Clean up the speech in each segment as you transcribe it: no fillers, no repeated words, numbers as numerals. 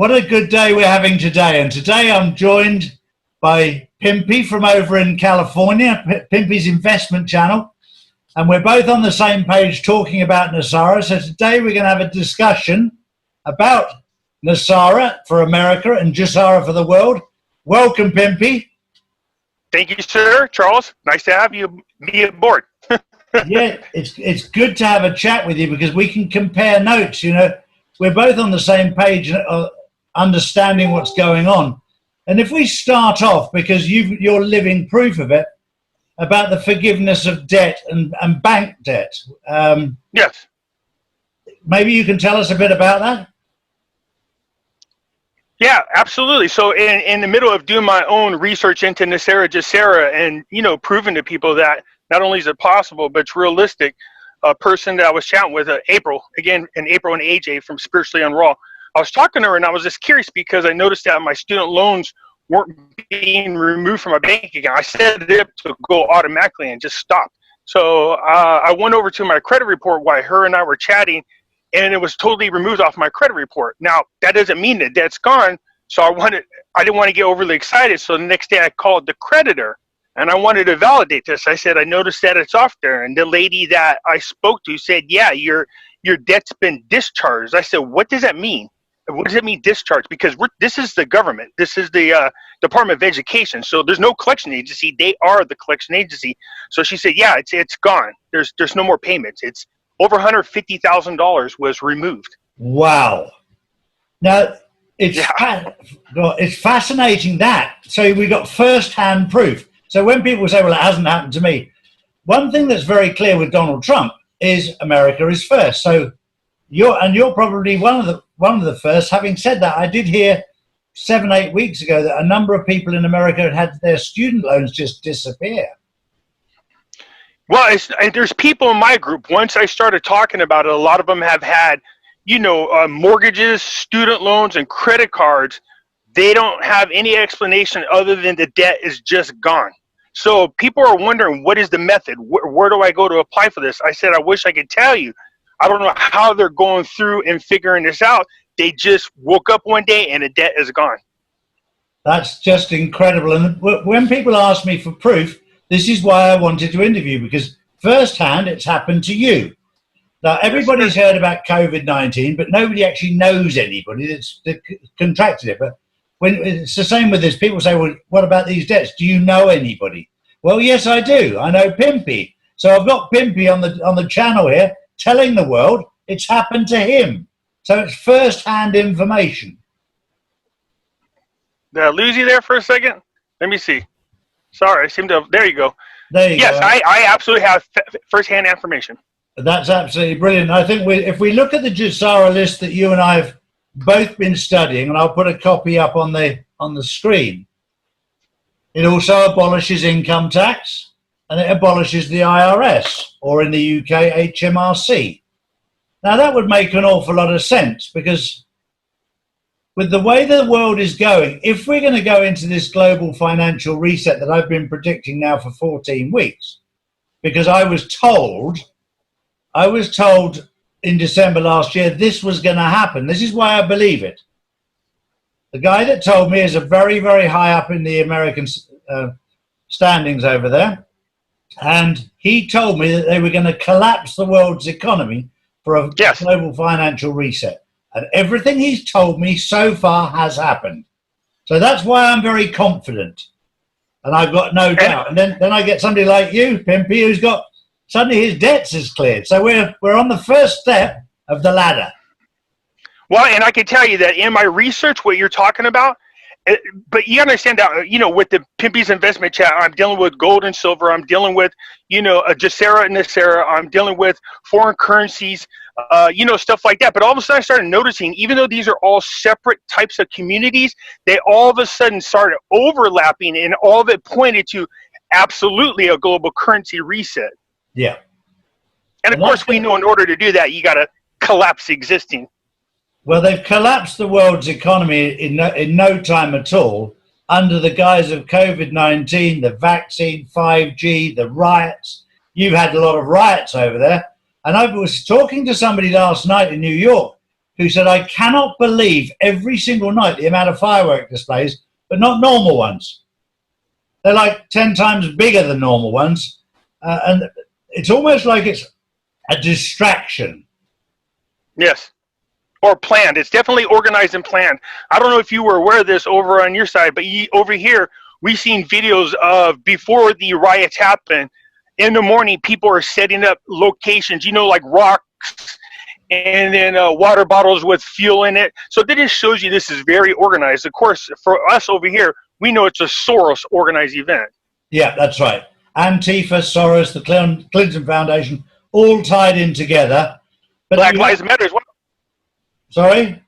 What a good day we're having today. And today I'm joined by Pimpy from over in California, Pimpy's investment channel. And we're both on the same page talking about Nesara. So today we're going to have a discussion about Nesara for America and Gesara for the world. Welcome, Pimpy. Thank you, sir. Charles, nice to have you be aboard. Yeah, it's good to have a chat with you because we can compare notes. You know, we're both on the same page, understanding what's going on. And if we start off, because you're living proof of it, about the forgiveness of debt and bank debt. Yes. Maybe you can tell us a bit about that? Yeah, absolutely. So in the middle of doing my own research into Nesara, Gesara, and, proving to people that not only is it possible, but it's realistic, a person that I was chatting with, April and AJ from Spiritually on Raw, I was talking to her and I was just curious because I noticed that my student loans weren't being removed from my bank account. I set it up to go automatically and just stopped. So I went over to my credit report while her and I were chatting, and it was totally removed off my credit report. Now, that doesn't mean that debt's gone. So I didn't want to get overly excited. So the next day I called the creditor and I wanted to validate this. I said, I noticed that it's off there. And the lady that I spoke to said, yeah, your debt's been discharged. I said, what does that mean? What does it mean discharged? Because this is the government. This is the Department of Education. So there's no collection agency. They are the collection agency. So she said, yeah, it's gone. There's no more payments. It's over $150,000 was removed. Wow. Now, it's fascinating that. So we got first-hand proof. So when people say, well, it hasn't happened to me, one thing that's very clear with Donald Trump is America is first. So you're probably one of the first. Having said that, I did hear 7-8 weeks ago that a number of people in America had their student loans just disappear. Well, there's people in my group. Once I started talking about it, a lot of them have had, mortgages, student loans, and credit cards. They don't have any explanation other than the debt is just gone. So people are wondering, what is the method? Where do I go to apply for this? I said, I wish I could tell you. I don't know how they're going through and figuring this out. They just woke up one day and the debt is gone. That's just incredible. And when people ask me for proof, this is why I wanted to interview, because firsthand, it's happened to you. Now, everybody's heard about COVID-19, but nobody actually knows anybody that's contracted it. But when it's the same with this, people say, well, what about these debts? Do you know anybody? Well, yes, I do. I know Pimpy. So I've got Pimpy on the channel here telling the world it's happened to him. So it's first-hand information. Did I lose you there for a second? Let me see. Sorry, I seem to have, there you go. There you go. Yes, I absolutely have first-hand information. That's absolutely brilliant. I think if we look at the Gesara list that you and I have both been studying, and I'll put a copy up on the screen, it also abolishes income tax and it abolishes the IRS, or in the UK, HMRC. Now, that would make an awful lot of sense because with the way the world is going, if we're going to go into this global financial reset that I've been predicting now for 14 weeks, because I was told in December last year this was going to happen. This is why I believe it. The guy that told me is a very, very high up in the American standings over there. And he told me that they were going to collapse the world's economy for a global financial reset. And everything he's told me so far has happened. So that's why I'm very confident. And I've got no doubt. And then I get somebody like you, Pimpy, who's got suddenly his debts is cleared. So we're on the first step of the ladder. Well, and I can tell you that in my research, what you're talking about, but you understand that, with the Pimpy's investment chat, I'm dealing with gold and silver. I'm dealing with, a Gesara and Nesara. I'm dealing with foreign currencies, stuff like that. But all of a sudden I started noticing, even though these are all separate types of communities, they all of a sudden started overlapping, and all of it pointed to absolutely a global currency reset. Yeah. And of course, we know in order to do that, you got to collapse existing. Well, they've collapsed the world's economy in no time at all under the guise of COVID-19, the vaccine, 5G, the riots. You've had a lot of riots over there. And I was talking to somebody last night in New York who said, I cannot believe every single night the amount of firework displays, but not normal ones. They're like 10 times bigger than normal ones. And it's almost like it's a distraction. Yes. Or planned. It's definitely organized and planned. I don't know if you were aware of this over on your side, but over here, we've seen videos of before the riots happen, in the morning, people are setting up locations, like rocks and then water bottles with fuel in it. So that just shows you this is very organized. Of course, for us over here, we know it's a Soros organized event. Yeah, that's right. Antifa, Soros, the Clinton Foundation, all tied in together. But Black Lives Matter as well. Sorry?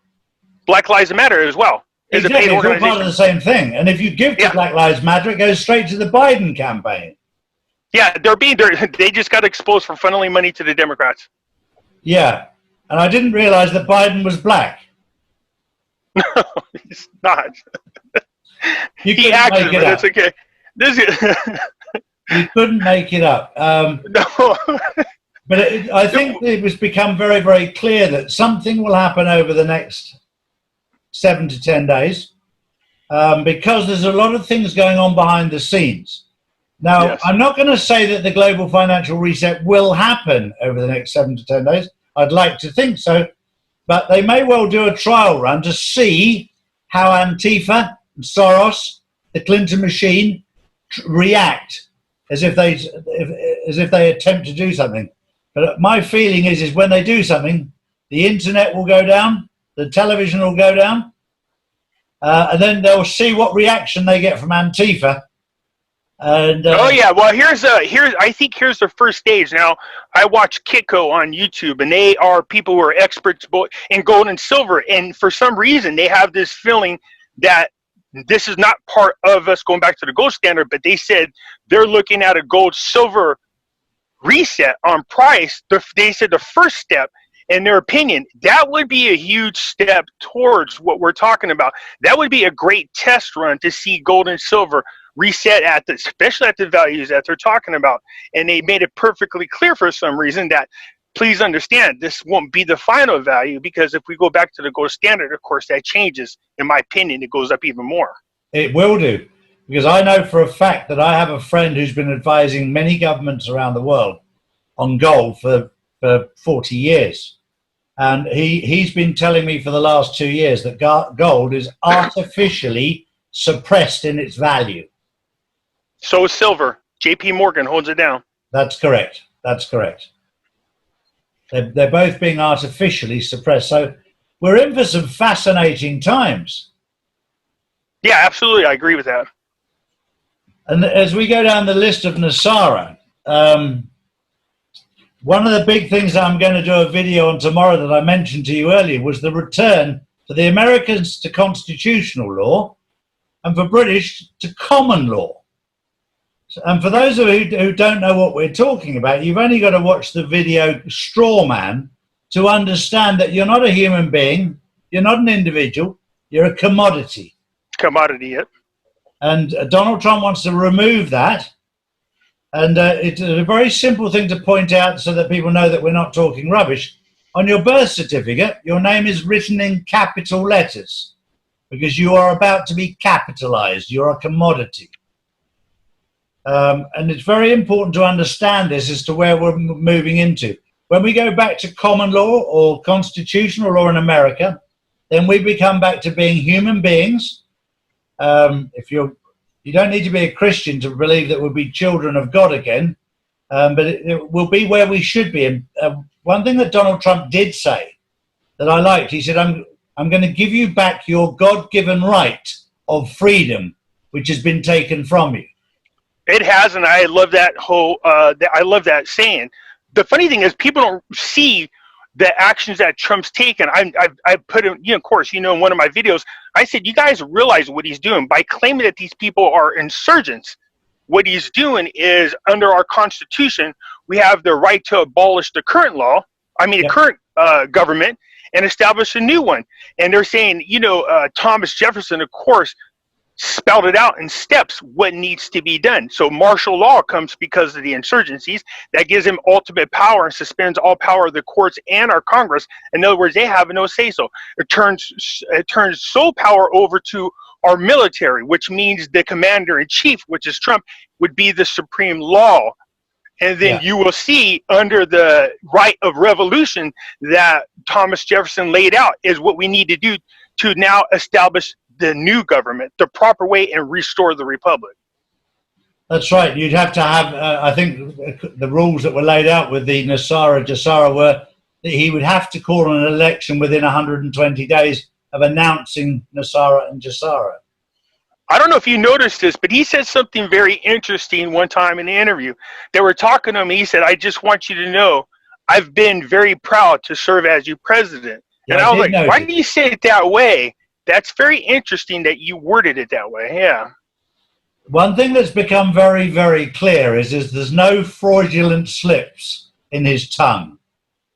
Black Lives Matter as well. Exactly, it's all part of the same thing. And if you give to Black Lives Matter, it goes straight to the Biden campaign. Yeah, they just got exposed for funneling money to the Democrats. Yeah, and I didn't realize that Biden was black. No, he's not. He acted, but that's okay. You couldn't make it up. No. But I think it was become very, very clear that something will happen over the next 7 to 10 days because there's a lot of things going on behind the scenes. Now, yes. I'm not going to say that the global financial reset will happen over the next 7 to 10 days. I'd like to think so, but they may well do a trial run to see how Antifa, Soros, the Clinton machine react as if they attempt to do something. But my feeling is when they do something, the internet will go down, the television will go down, and then they'll see what reaction they get from Antifa. And, oh yeah, well I think here's the first stage. Now I watch Kitco on YouTube, and they are people who are experts in gold and silver, and for some reason they have this feeling that this is not part of us going back to the gold standard, but they said they're looking at a gold silver reset on price. They said the first step, in their opinion, that would be a huge step towards what we're talking about. That would be a great test run to see gold and silver reset especially at the values that they're talking about. And they made it perfectly clear for some reason that, please understand, this won't be the final value, because if we go back to the gold standard, of course, that changes. In my opinion, it goes up even more. It will do, because I know for a fact that I have a friend who's been advising many governments around the world on gold for 40 years. And he's been telling me for the last 2 years that gold is artificially suppressed in its value. So is silver. JP Morgan holds it down. That's correct. That's correct. They're both being artificially suppressed. So we're in for some fascinating times. Yeah, absolutely. I agree with that. And as we go down the list of Nesara, one of the big things that I'm going to do a video on tomorrow that I mentioned to you earlier was the return for the Americans to constitutional law and for British to common law. And for those of you who don't know what we're talking about, you've only got to watch the video Straw Man to understand that you're not a human being, you're not an individual, you're a commodity. Commodity, yep. And Donald Trump wants to remove that. And it's a very simple thing to point out so that people know that we're not talking rubbish. On your birth certificate, your name is written in capital letters because you are about to be capitalized. You're a commodity. And it's very important to understand this as to where we're moving into. When we go back to common law or constitutional law in America, then we become back to being human beings. You don't need to be a Christian to believe that we'll be children of God again, but it will be where we should be. And one thing that Donald Trump did say that I liked, he said, I'm going to give you back your God-given right of freedom, which has been taken from you. It has, and I love that I love that saying. The funny thing is, people don't see the actions that Trump's taken. I put him, of course, in one of my videos, I said, you guys realize what he's doing by claiming that these people are insurgents. What he's doing is, under our Constitution, we have the right to abolish the current law, the current government, and establish a new one. And they're saying, Thomas Jefferson, of course, spelled it out in steps what needs to be done. So martial law comes because of the insurgencies. That gives him ultimate power and suspends all power of the courts and our Congress. In other words, they have no say-so. It turns sole power over to our military, which means the commander-in-chief, which is Trump, would be the supreme law. And then you will see under the right of revolution that Thomas Jefferson laid out is what we need to do to now establish the new government the proper way and restore the republic. That's right. You'd have to have, I think the rules that were laid out with the Nesara, Gesara were that he would have to call an election within 120 days of announcing Nesara and Gesara. I don't know if you noticed this, but he said something very interesting one time in the interview. They were talking to him. He said, I just want you to know, I've been very proud to serve as your president. Yeah, and I was like, why do you say it that way? That's very interesting that you worded it that way. Yeah. One thing that's become very, very clear is there's no fraudulent slips in his tongue.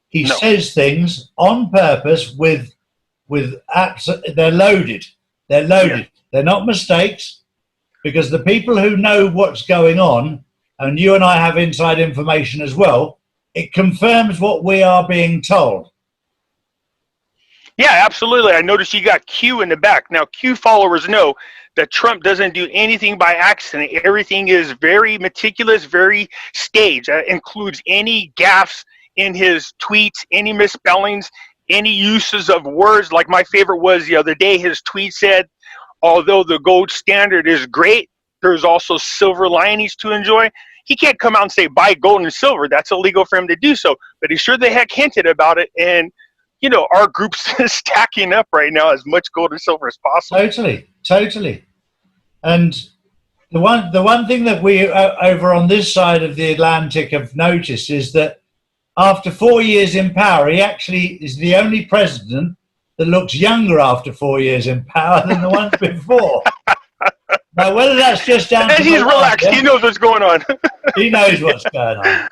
He says things on purpose with they're loaded. They're loaded. Yeah. They're not mistakes, because the people who know what's going on, and you and I have inside information as well, it confirms what we are being told. Yeah, absolutely. I noticed you got Q in the back. Now, Q followers know that Trump doesn't do anything by accident. Everything is very meticulous, very staged. That includes any gaffes in his tweets, any misspellings, any uses of words. Like my favorite was the other day, his tweet said, although the gold standard is great, there's also silver linings to enjoy. He can't come out and say buy gold and silver. That's illegal for him to do so. But he sure the heck hinted about it. And, you know, our group's stacking up right now as much gold and silver as possible. Totally, totally. And the one thing that we over on this side of the Atlantic have noticed is that after 4 years in power, he actually is the only president that looks younger after 4 years in power than the ones before. Now, whether that's just down to he's relaxed, he knows what's going on. He knows what's going on.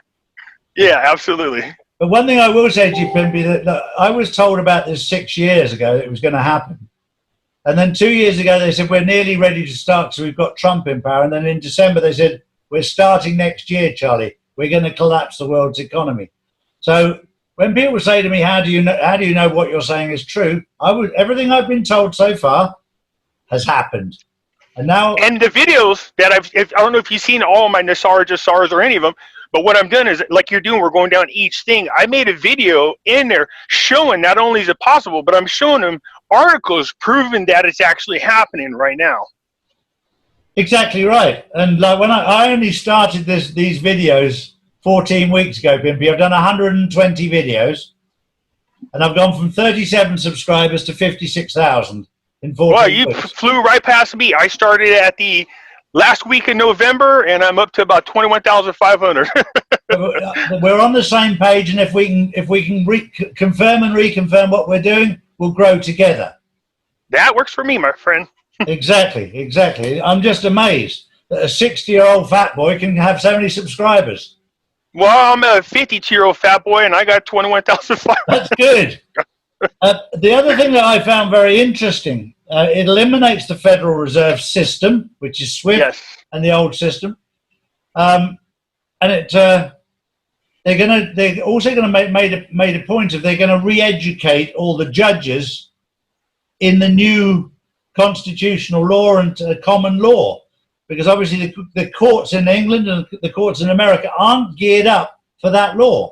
Yeah, absolutely. But one thing I will say to you, Pimpy, that I was told about this 6 years ago that it was going to happen. And then 2 years ago, they said, we're nearly ready to start, so we've got Trump in power. And then in December, they said, we're starting next year, Charlie. We're going to collapse the world's economy. So when people say to me, how do you know what you're saying is true? Everything I've been told so far has happened. And now, and the videos that I don't know if you've seen all of my Nesara, Gesaras, or any of them, but what I'm doing is, like you're doing, we're going down each thing. I made a video in there showing not only is it possible, but I'm showing them articles proving that it's actually happening right now. Exactly right. And like when I only started these videos 14 weeks ago, Pimpy, I've done 120 videos, and I've gone from 37 subscribers to 56,000 in 14 Well, you weeks. flew right past me. I started at the last week in November, and I'm up to about 21,500. We're on the same page, and if we can confirm and reconfirm what we're doing, we'll grow together. That works for me, my friend. Exactly, exactly. I'm just amazed that a 60-year-old fat boy can have so many subscribers. Well, I'm a 52-year-old fat boy, and I got 21,500. That's good. The other thing that I found very interesting, it eliminates the Federal Reserve System, which is SWIFT, and the old system, and they're also going to made a point of they're going to re-educate all the judges in the new constitutional law and common law, because obviously the courts in England and the courts in America aren't geared up for that law.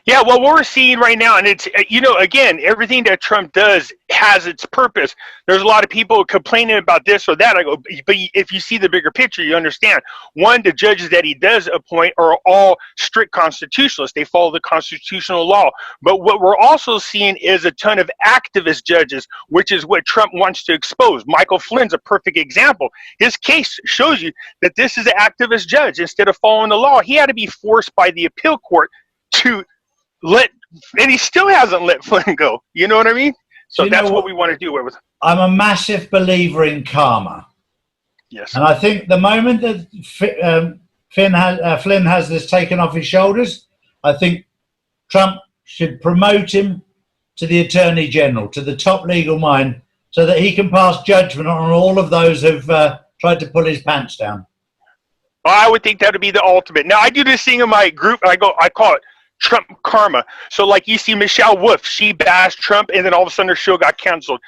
Yeah, well, what we're seeing right now, and it's, you know, again, everything that Trump does has its purpose. There's a lot of people complaining about this or that. I go, but if you see the bigger picture, you understand. One, the judges that he does appoint are all strict constitutionalists. They follow the constitutional law. But what we're also seeing is a ton of activist judges, which is what Trump wants to expose. Michael Flynn's a perfect example. His case shows you that this is an activist judge. Instead of following the law, he had to be forced by the appeal court to and he still hasn't let Flynn go. You know what I mean? So that's what we want to do with. I'm a massive believer in karma. Yes. And I think the moment that Flynn has this taken off his shoulders, I think Trump should promote him to the Attorney General, to the top legal mind, so that he can pass judgment on all of those who've tried to pull his pants down. Well, I would think that would be the ultimate. Now, I do this thing in my group. I call it Trump karma. So, like, you see Michelle Wolf, she bashed Trump, and then all of a sudden her show got canceled.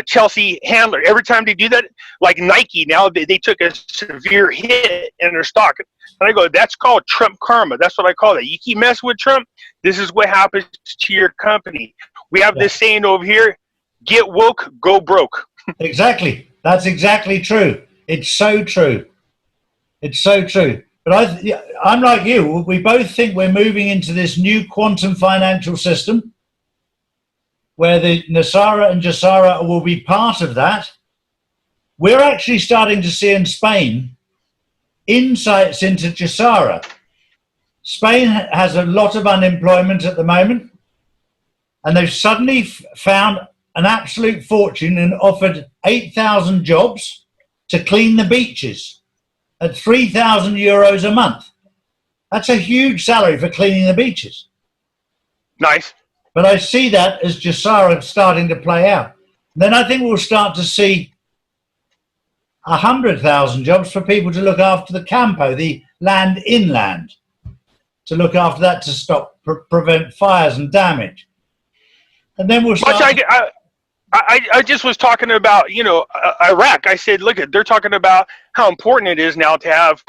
Chelsea Handler, every time they do that, like Nike, now they took a severe hit in their stock. And I go, that's called Trump karma. That's what I call it. You keep messing with Trump, this is what happens to your company. We have this saying over here, get woke, go broke. Exactly. That's exactly true. It's so true. It's so true. But I'm like you. We both think we're moving into this new quantum financial system where the Nesara and Gesara will be part of that. We're actually starting to see in Spain insights into Gesara. Spain has a lot of unemployment at the moment, and they've suddenly found an absolute fortune and offered 8,000 jobs to clean the beaches at 3,000 euros a month. That's a huge salary for cleaning the beaches. Nice. But I see that as Gesara starting to play out. Then I think we'll start to see 100,000 jobs for people to look after the campo, the land inland, to look after that to stop, prevent fires and damage. And then we'll start... I just was talking about, Iraq. I said, look, they're talking about how important it is now to have,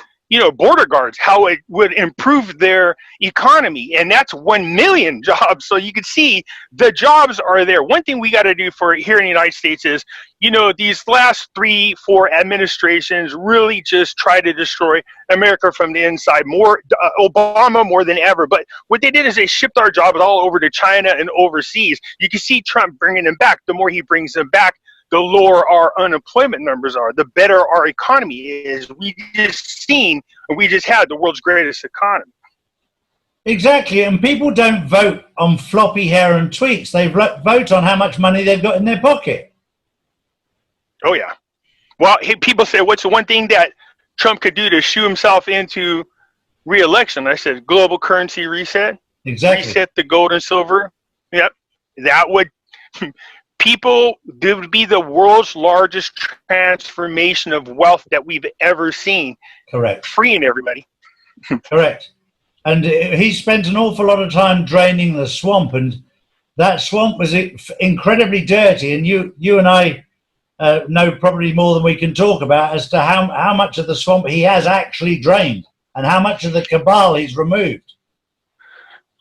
border guards, how it would improve their economy. And that's 1 million jobs. So you can see the jobs are there. One thing we got to do for here in the United States is, these last 3-4 administrations really just try to destroy America from the inside. More Obama more than ever. But what they did is they shipped our jobs all over to China and overseas. You can see Trump bringing them back. The more he brings them back, the lower our unemployment numbers are, the better our economy is. We just had the world's greatest economy. Exactly, and people don't vote on floppy hair and tweets. They vote on how much money they've got in their pocket. Oh, yeah. Well, people say, what's the one thing that Trump could do to shoo himself into re-election? I said, global currency reset. Exactly. Reset the gold and silver. Yep. That would... People, there would be the world's largest transformation of wealth that we've ever seen. Correct. Freeing everybody. Correct. And he spent an awful lot of time draining the swamp, and that swamp was incredibly dirty. And you and I know probably more than we can talk about as to how much of the swamp he has actually drained and how much of the cabal he's removed.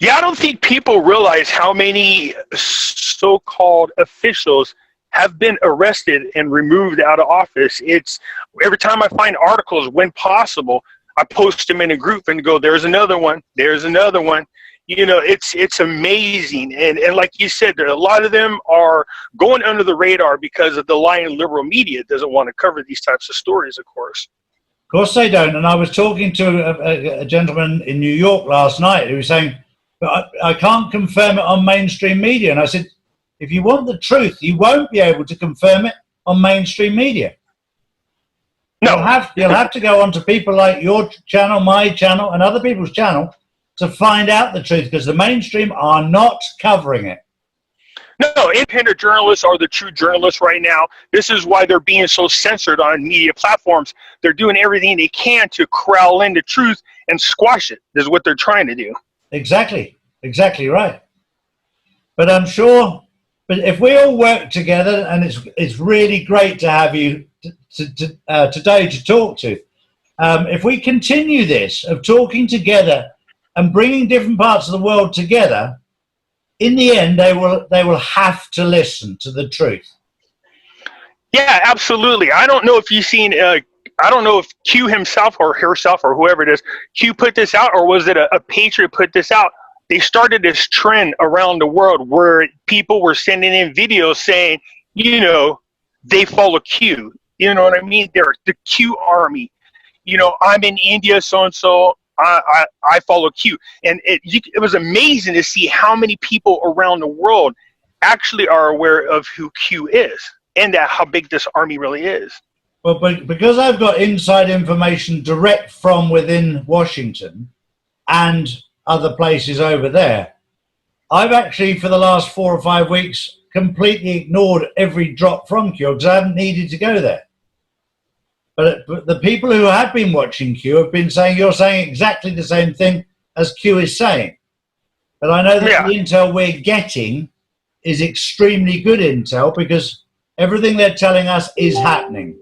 Yeah, I don't think people realize how many so-called officials have been arrested and removed out of office. It's every time I find articles, when possible, I post them in a group and go, there's another one, there's another one. It's amazing. And like you said, a lot of them are going under the radar because of the lying liberal media doesn't want to cover these types of stories, of course. Of course they don't. And I was talking to a gentleman in New York last night who was saying, but I can't confirm it on mainstream media. And I said, if you want the truth, you won't be able to confirm it on mainstream media. No. You'll have to go on to people like your channel, my channel, and other people's channel to find out the truth, because the mainstream are not covering it. No, independent journalists are the true journalists right now. This is why they're being so censored on media platforms. They're doing everything they can to corral in the truth and squash it, is what they're trying to do. Exactly right. But I'm sure, but if we all work together, and it's really great to have you today to talk to, if we continue this of talking together and bringing different parts of the world together, in the end they will have to listen to the truth. Yeah, absolutely. I don't know if you've seen. I don't know if Q himself or herself or whoever it is, Q put this out, or was it a patriot put this out? They started this trend around the world where people were sending in videos saying, they follow Q. You know what I mean? They're the Q army. I'm in India, so-and-so, I follow Q. And it was amazing to see how many people around the world actually are aware of who Q is and how big this army really is. Well, because I've got inside information direct from within Washington and other places over there, I've actually, for the last 4 or 5 weeks, completely ignored every drop from Q because I haven't needed to go there. But the people who have been watching Q have been saying you're saying exactly the same thing as Q is saying. But I know that the intel we're getting is extremely good intel because everything they're telling us is happening.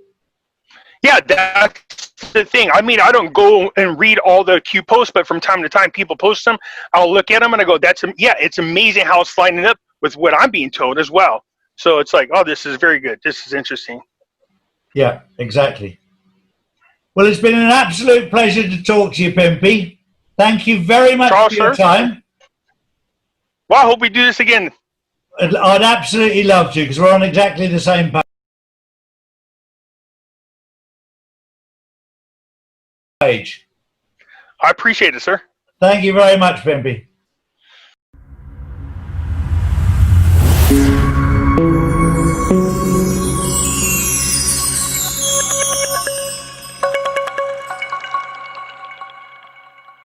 Yeah, that's the thing. I mean, I don't go and read all the Q posts, but from time to time people post them. I'll look at them and I go, it's amazing how it's lining up with what I'm being told as well. So it's like, oh, this is very good. This is interesting. Yeah, exactly. Well, it's been an absolute pleasure to talk to you, Pimpy. Thank you very much Charles, for your sir? time. Well, I hope we do this again. I'd absolutely love to because we're on exactly the same page. I appreciate it, sir. Thank you very much, Pimpy.